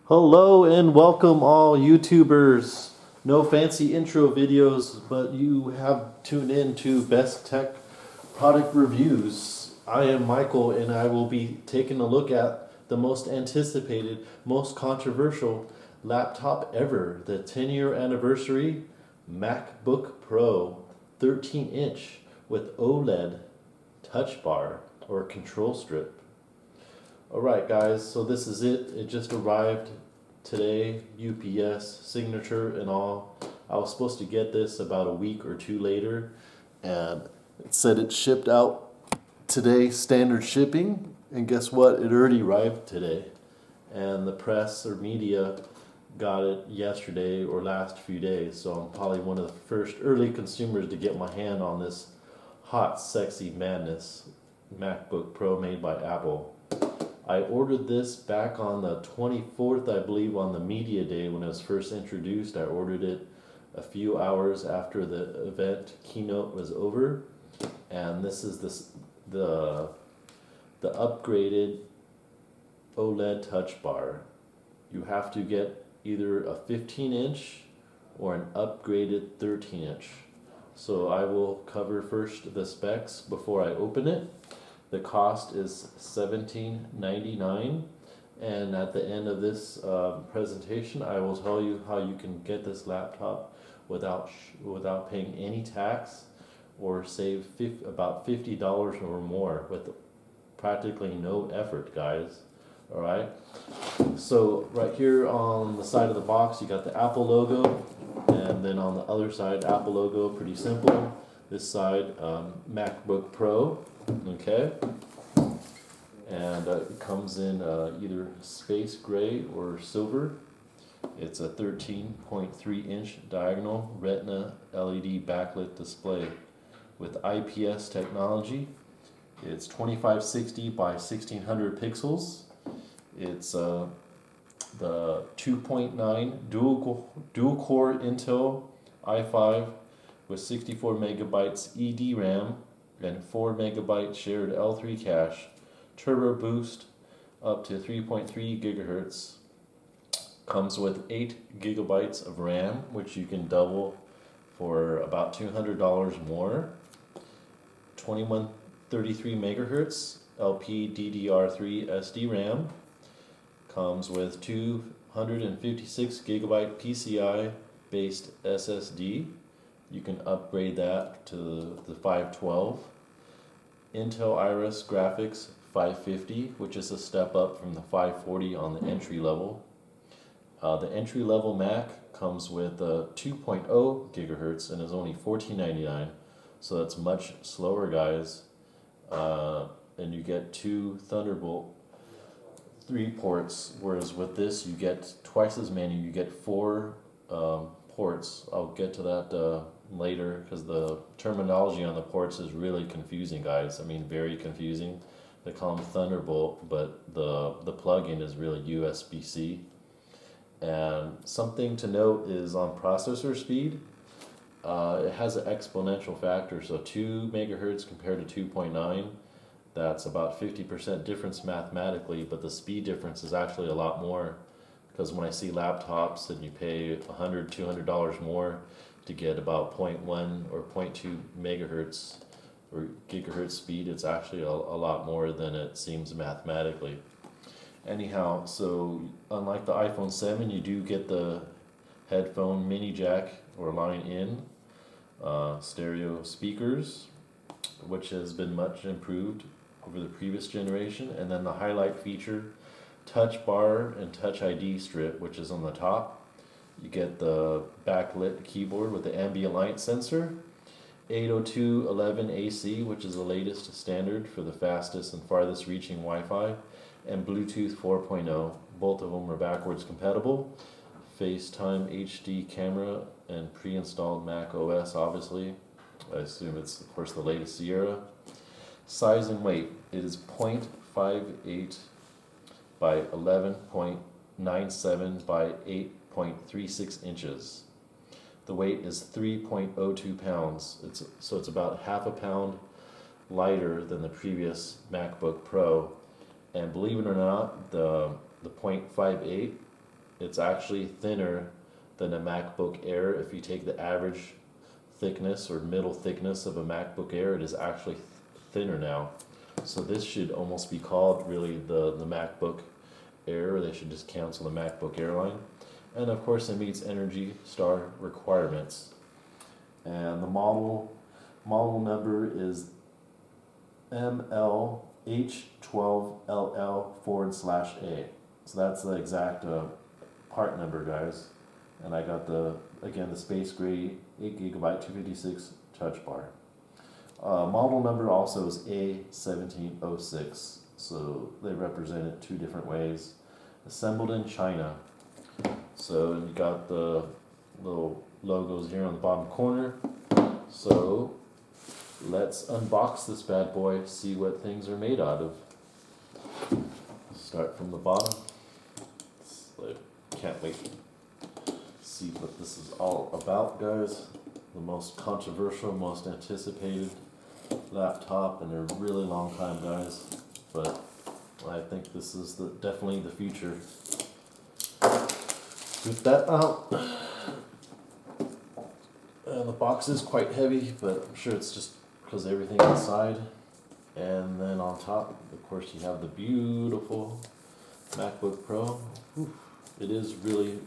Hello and welcome all YouTubers. No fancy intro videos, but you have tuned in to Best Tech Product Reviews. I am Michael and I will be taking a look at the most anticipated, most controversial laptop ever, the 10-year anniversary MacBook Pro 13-inch with OLED touch bar or control strip. Alright guys, so this is it. It just arrived today, UPS, signature and all. I was supposed to get this about a week or two later, and it said it shipped out today, standard shipping, and guess what? It already arrived today. And the press or media got it yesterday or last few days, so I'm probably one of the first early consumers to get my hand on this hot, sexy madness MacBook Pro made by Apple. I ordered this back on the 24th, I believe, on the media day when it was first introduced. I ordered it a few hours after the event keynote was over, and this is the upgraded OLED touch bar. You have to get either a 15-inch or an upgraded 13-inch. So I will cover first the specs before I open it. The cost is $17.99, and at the end of this presentation I will tell you how you can get this laptop without paying any tax, or save about $50 or more with practically no effort, guys. Alright, so right here on the side of the box you got the Apple logo, and then on the other side Apple logo, pretty simple. This side MacBook Pro. Okay, and it comes in either space gray or silver. It's a 13.3-inch diagonal Retina LED backlit display with IPS technology. It's 2560 by 1600 pixels. It's the 2.9 dual core Intel i5 with 64 megabytes EDRAM and 4 megabyte shared L3 cache, turbo boost up to 3.3 gigahertz. Comes with 8 gigabytes of RAM, which you can double for about $200 more. 2133 megahertz LPDDR3 SD RAM. Comes with 256 gigabyte PCI based SSD. You can upgrade that to the 512. Intel Iris graphics 550, which is a step up from the 540 on the entry level. The entry level Mac comes with 2.0 gigahertz and is only $14.99, so that's much slower, guys. And you get 2 Thunderbolt 3 ports, whereas with this you get twice as many. You get 4 ports. I'll get to that later, because the terminology on the ports is really confusing, guys. I mean, very confusing. They call them Thunderbolt, but the plug-in is really USB-C. And something to note is on processor speed, it has an exponential factor, so 2 megahertz compared to 2.9. That's about 50% difference mathematically, but the speed difference is actually a lot more, because when I see laptops and you pay $100, $200 more to get about 0.1 or 0.2 megahertz or gigahertz speed, it's actually a lot more than it seems mathematically. Anyhow, so unlike the iPhone 7, you do get the headphone mini jack or line in, stereo speakers, which has been much improved over the previous generation, and then the highlight feature, touch bar and touch ID strip, which is on the top. You get the backlit keyboard with the ambient light sensor, 802.11 AC, which is the latest standard for the fastest and farthest reaching Wi-Fi, and Bluetooth 4.0. Both of them are backwards compatible. FaceTime HD camera and pre-installed Mac OS, obviously. I assume it's, of course, the latest Sierra. Size and weight, it is 0.58 by 11.97 by 8.36 inches. The weight is 3.02 pounds. So it's about half a pound lighter than the previous MacBook Pro. And believe it or not, the 0.58 It's actually thinner than a MacBook Air. If you take the average thickness or middle thickness of a MacBook Air, it is actually thinner now. So this should almost be called really the MacBook Air, or they should just cancel the MacBook Air line. And of course it meets Energy Star requirements. And the model number is MLH12LL/A. So that's the exact part number, guys. And I got the Space Gray 8GB 256 touch bar. Model number also is A1706. So they represent it two different ways. Assembled in China. So you got the little logos here on the bottom corner. So let's unbox this bad boy, see what things are made out of. Start from the bottom. Can't wait to see what this is all about, guys. The most controversial, most anticipated laptop in a really long time, guys. But I think this is definitely the future. Scoop that out. And the box is quite heavy, but I'm sure it's just because everything inside. And then on top, of course, you have the beautiful MacBook Pro. It is really,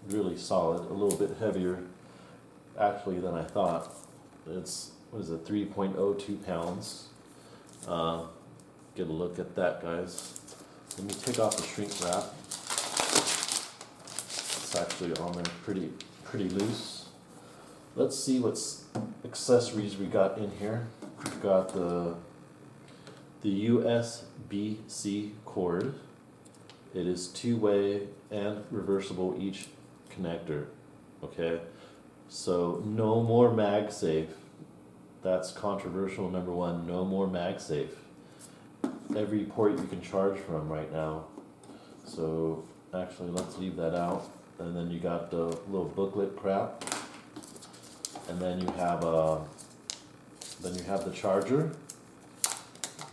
really solid. A little bit heavier, actually, than I thought. It's, 3.02 pounds. Get a look at that, guys. Let me take off the shrink wrap. It's actually on there pretty loose. Let's see what accessories we got in here. We've got the USB-C cord. It is two-way and reversible each connector. Okay, so no more MagSafe. That's controversial number one. No more MagSafe. Every port you can charge from right now. So actually, let's leave that out. And then you got the little booklet crap. And then you have the charger.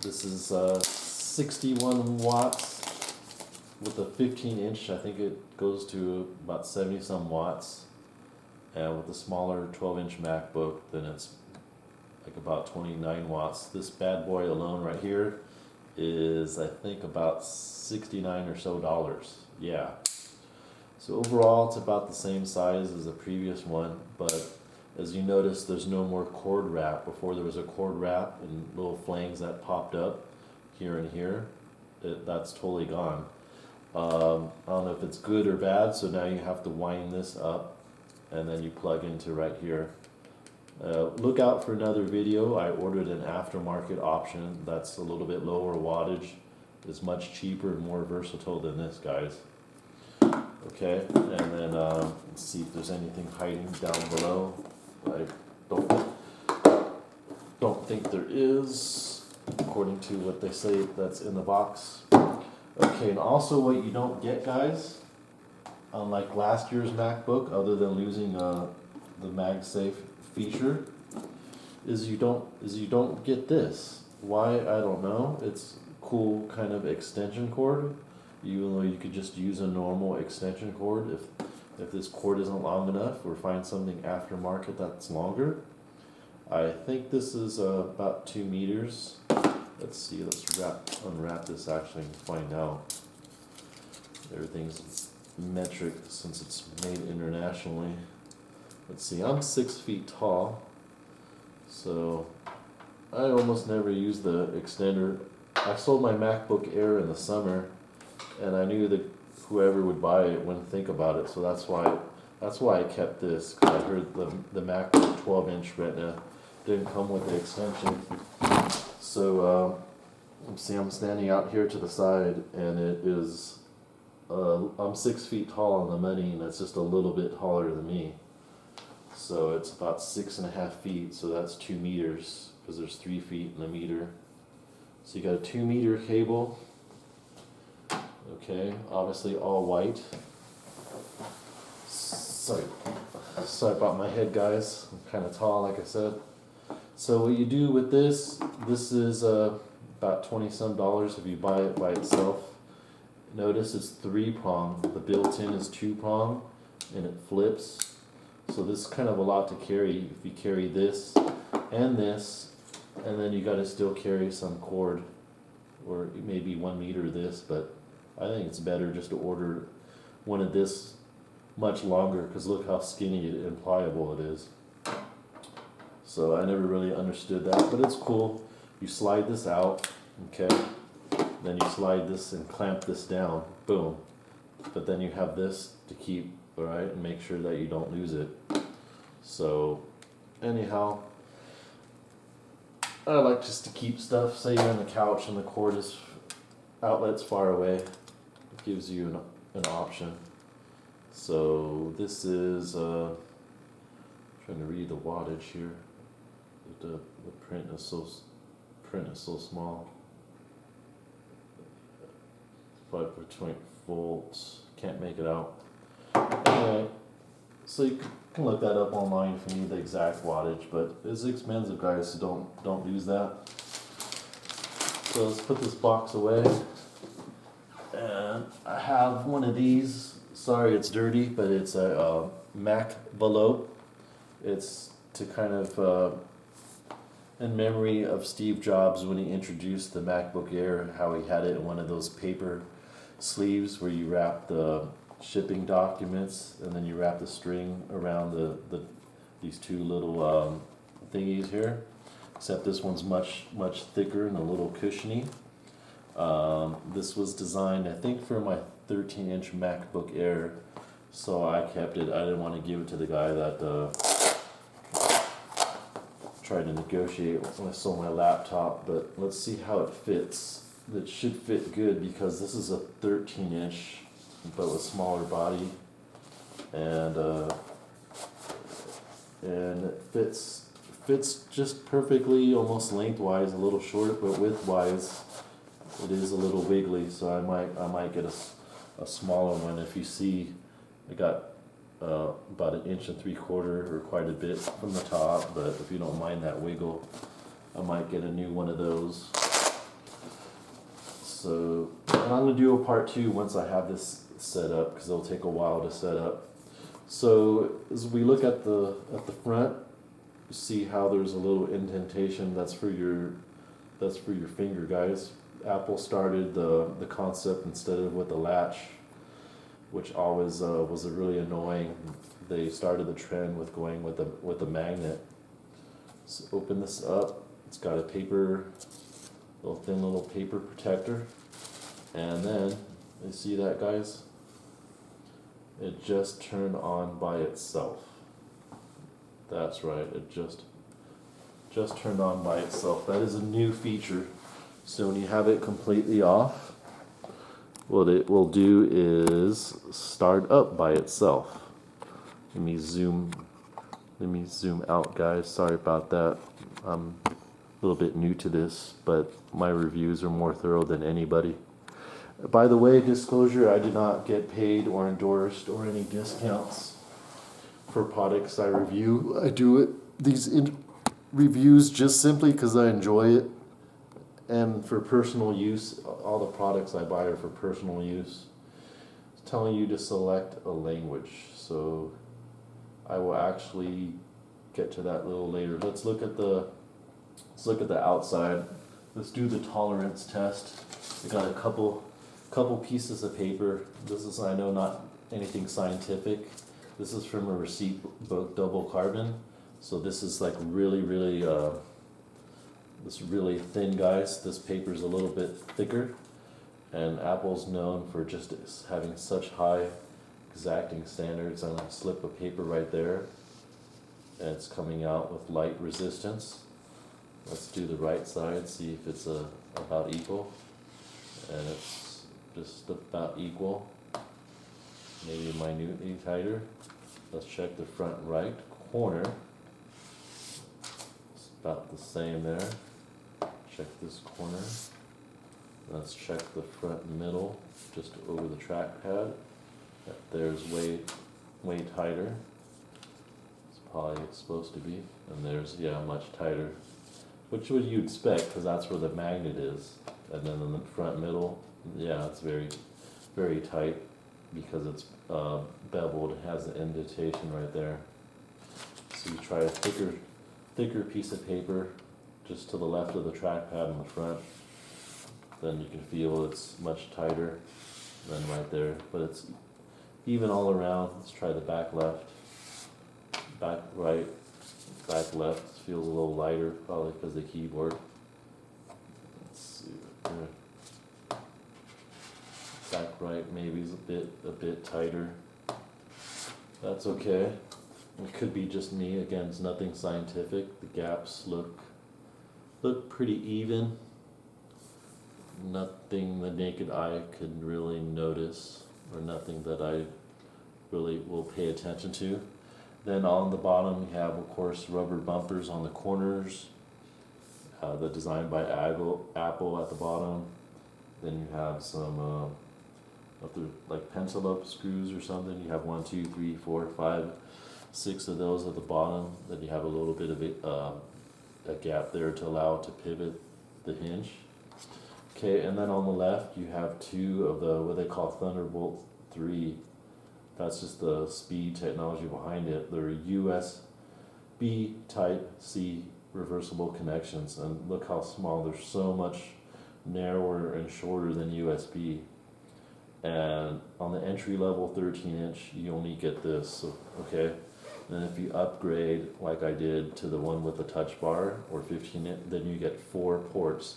This is 61 watts with a 15-inch. I think it goes to about 70 some watts. And with the smaller 12-inch MacBook, then it's like about 29 watts. This bad boy alone right here is, I think, about $69 or so. Yeah. So overall, it's about the same size as the previous one, but as you notice, there's no more cord wrap. Before there was a cord wrap and little flanges that popped up here and here. That's totally gone. I don't know if it's good or bad, so now you have to wind this up and then you plug into right here. Look out for another video. I ordered an aftermarket option that's a little bit lower wattage. It's much cheaper and more versatile than this, guys. Okay, and then let's see if there's anything hiding down below. I don't think there is, according to what they say that's in the box. Okay, and also what you don't get, guys, unlike last year's MacBook, other than losing the MagSafe feature, is you don't get this. Why? I don't know. It's cool kind of extension cord, even though you could just use a normal extension cord if this cord isn't long enough, or find something aftermarket that's longer. I think this is about 2 meters. Let's see, let's unwrap this actually and find out. Everything's metric since it's made internationally. Let's see, I'm 6 feet tall, so I almost never use the extender. I sold my MacBook Air in the summer, and I knew that whoever would buy it wouldn't think about it, so that's why I kept this, because I heard the MacBook 12-inch Retina didn't come with the extension. So see, I'm standing out here to the side, and it is I'm 6 feet tall on the money, and it's just a little bit taller than me. So it's about 6.5 feet, so that's 2 meters, because there's 3 feet in a meter. So you got a 2 meter cable. Okay, obviously all white. Sorry about my head, guys. I'm kind of tall, like I said. So what you do with this is about $20 some if you buy it by itself. notice it's 3-prong. The built-in is 2-prong, and it flips. So this is kind of a lot to carry. If you carry this, and then you got to still carry some cord, or maybe 1 meter of this. But I think it's better just to order one of this much longer, because look how skinny and pliable it is. So I never really understood that, but it's cool. You slide this out, okay? Then you slide this and clamp this down, boom. But then you have this to keep, all right, and make sure that you don't lose it. So anyhow, I like just to keep stuff, say you're on the couch and the cord is outlet's far away. It gives you an option. So this is, trying to read the wattage here. The print is so small. 5.20 volts. Can't make it out. Anyway, so you can look that up online if you need the exact wattage, but it's expensive, guys, so don't use that. So let's put this box away. And I have one of these. Sorry, it's dirty, but it's a MacBook. It's to kind of in memory of Steve Jobs when he introduced the MacBook Air, how he had it in one of those paper sleeves where you wrap the shipping documents and then you wrap the string around these two little thingies here. Except this one's much thicker and a little cushiony. This was designed, I think, for my 13-inch MacBook Air, so I kept it. I didn't want to give it to the guy that tried to negotiate when I sold my laptop, but let's see how it fits. It should fit good because this is a 13-inch, but with smaller body, and it fits just perfectly, almost lengthwise, a little short, but widthwise it is a little wiggly. So I might get a smaller one. If you see, I got about 1.75 inches or quite a bit from the top, but if you don't mind that wiggle, I might get a new one of those. So, and I'm going to do a part 2 once I have this set up, because it'll take a while to set up. So as we look at the front, you see how there's a little indentation. That's for your finger, guys. Apple started the concept instead of with the latch, which always was really annoying. They started the trend with going with the magnet. So open this up. It's got a thin little paper protector, and then you see that, guys? It just turned on by itself. That's right. It just turned on by itself. That is a new feature. So when you have it completely off, what it will do is start up by itself. Let me zoom out, guys. Sorry about that. I'm a little bit new to this, but my reviews are more thorough than anybody. By the way, disclosure, I did not get paid or endorsed or any discounts for products I review. I do these reviews just simply because I enjoy it. And for personal use. All the products I buy are for personal use. It's telling you to select a language, so I will actually get to that a little later. Let's look at the outside. Let's do the tolerance test. I got a couple pieces of paper. This is, I know, not anything scientific. This is from a receipt book, double carbon. So this is like really thin, guys. This paper is a little bit thicker, and Apple's known for just having such high exacting standards. I'm going to slip a paper right there, and it's coming out with light resistance. Let's do the right side, see if it's about equal, and it's just about equal, maybe minutely tighter. Let's check the front right corner. It's about the same there. Check this corner. Let's check the front middle, just over the trackpad. There's way tighter. It's probably supposed to be. And there's, yeah, much tighter. Which would you expect, because that's where the magnet is. And then in the front middle, yeah, it's very very tight because it's beveled. It has an indentation right there. So you try a thicker piece of paper just to the left of the trackpad in the front. Then you can feel it's much tighter than right there, but it's even all around. Let's try the back left, back right, back left. Feels a little lighter, probably because of the keyboard. Let's see here. Back right maybe is a bit tighter. That's okay. It could be just me. Again, it's nothing scientific. The gaps look pretty even. Nothing the naked eye could really notice, or nothing that I really will pay attention to. Then on the bottom you have, of course, rubber bumpers on the corners. The design by Apple at the bottom. Then you have some like pencil up screws or something. You have 1, 2, 3, 4, 5, 6 of those at the bottom. Then you have a little bit of a gap there to allow it to pivot the hinge. Okay, and then on the left you have 2 of the what they call Thunderbolt 3. That's just the speed technology behind it. They're USB type C reversible connections, and look how small. They're so much narrower and shorter than USB. And on the entry level 13-inch, you only get this. So, okay, and if you upgrade like I did to the one with the touch bar or 15-inch, then you get 4 ports.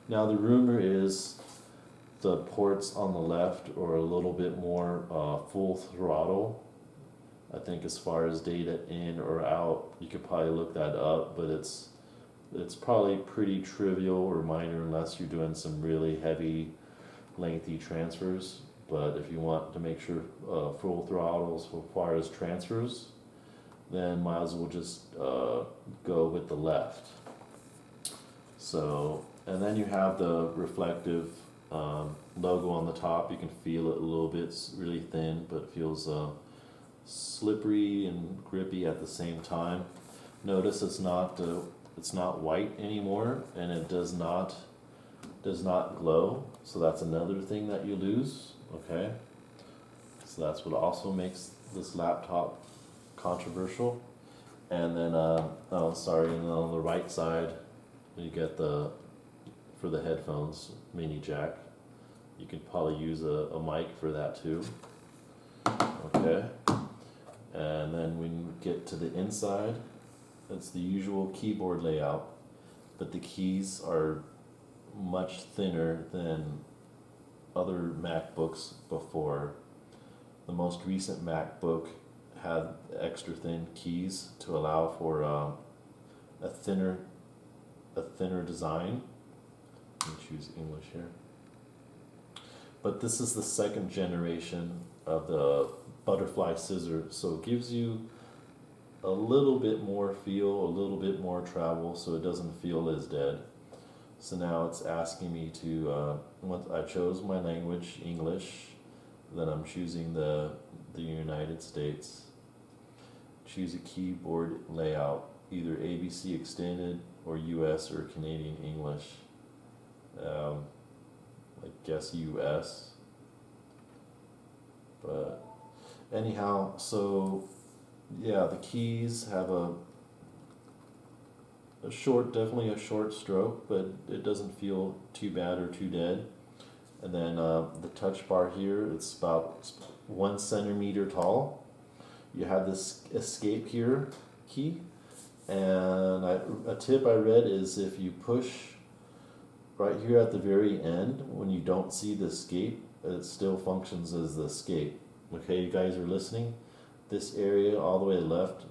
Now the rumor is the ports on the left are a little bit more full throttle. I think as far as data in or out, you could probably look that up, but it's probably pretty trivial or minor unless you're doing some really heavy, lengthy transfers. But if you want to make sure full throttles requires transfers, then might as well just go with the left. So, and then you have the reflective logo on the top. You can feel it a little bit. It's really thin, but it feels slippery and grippy at the same time. Notice it's not white anymore, and it does not glow. So that's another thing that you lose. Okay, so that's what also makes this laptop controversial. And then and then on the right side you get for the headphones mini jack. You could probably use a mic for that too. Okay, and then when you get to the inside, it's the usual keyboard layout, but the keys are much thinner than other MacBooks before. The most recent MacBook had extra thin keys to allow for a thinner design. Let me choose English here. But this is the 2nd generation of the butterfly scissor, so it gives you a little bit more feel, a little bit more travel, so it doesn't feel as dead. So now it's asking me to, once I chose my language, English, then I'm choosing the United States. Choose a keyboard layout, either ABC extended or US or Canadian English. I guess US. But anyhow, so yeah, the keys have definitely a short stroke, but it doesn't feel too bad or too dead. And then the touch bar here, it's about 1 centimeter tall. You have this escape here key, and a tip I read is if you push right here at the very end, when you don't see the escape, it still functions as the escape. Okay, you guys are listening? This area all the way left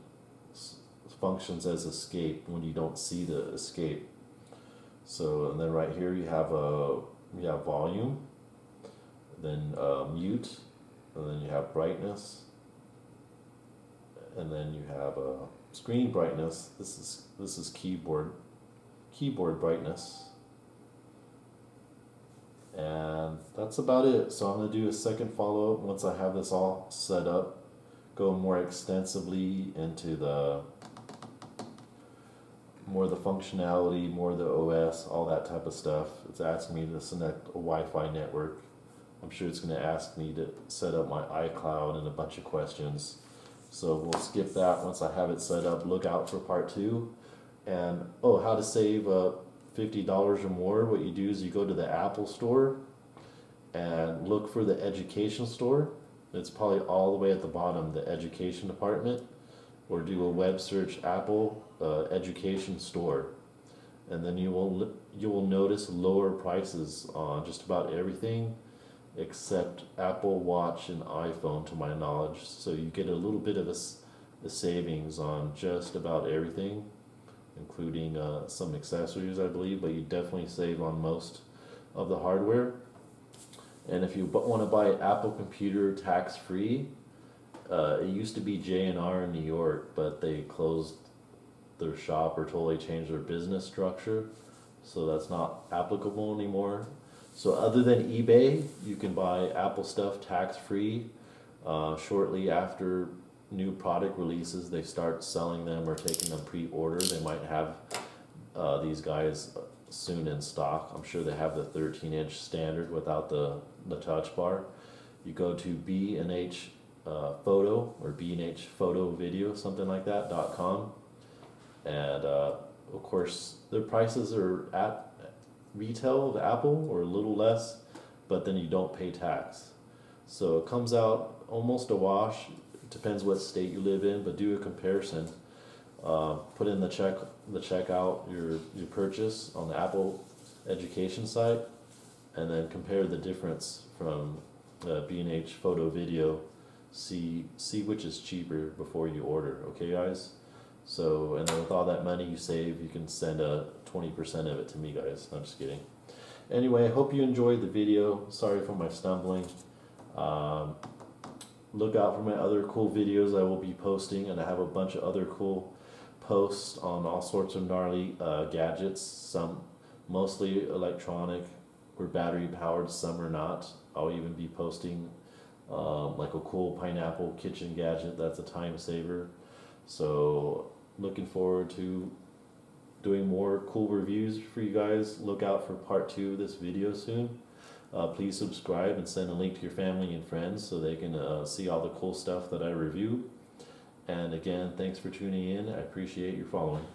functions as escape when you don't see the escape. So, and then right here you have volume, then mute, and then you have brightness, and then you have screen brightness. This is keyboard brightness, and that's about it. So I'm going to do a second follow-up once I have this all set up, go more extensively into the functionality, more the OS, all that type of stuff. It's asking me to select a Wi-Fi network, I'm sure it's going to ask me to set up my iCloud and a bunch of questions. So we'll skip that once I have it set up. Look out for part 2. And how to save $50 or more. What you do is you go to the Apple store and look for the education store. It's probably all the way at the bottom, the education department, or do a web search Apple education store, and then you will notice lower prices on just about everything except Apple Watch and iPhone, to my knowledge. So you get a little bit of a savings on just about everything, including some accessories, I believe, but you definitely save on most of the hardware. And if you want to buy Apple computer tax-free, it used to be J&R in New York, but they closed their shop or totally changed their business structure, so that's not applicable anymore. So other than eBay, you can buy Apple stuff tax-free. Shortly after new product releases, they start selling them or taking them pre-order. They might have these guys soon in stock. I'm sure they have the 13-inch standard without the touch bar. You go to B&H Photo or B&H Photo Video, something like that, .com, and of course their prices are at retail of Apple or a little less, but then you don't pay tax. So it comes out almost a wash. It depends what state you live in, but do a comparison. Put in the checkout your purchase on the Apple education site, and then compare the difference from B&H Photo Video. See which is cheaper before you order. Okay, guys. So, and then with all that money you save, you can send 20% of it to me, guys. I'm just kidding. Anyway, I hope you enjoyed the video. Sorry for my stumbling. Look out for my other cool videos I will be posting, and I have a bunch of other cool posts on all sorts of gnarly gadgets. Some mostly electronic or battery powered, some are not. I'll even be posting like a cool pineapple kitchen gadget that's a time saver. So looking forward to doing more cool reviews for you guys. Look out for part 2 of this video soon. Please subscribe and send a link to your family and friends so they can see all the cool stuff that I review. And again, thanks for tuning in. I appreciate your following.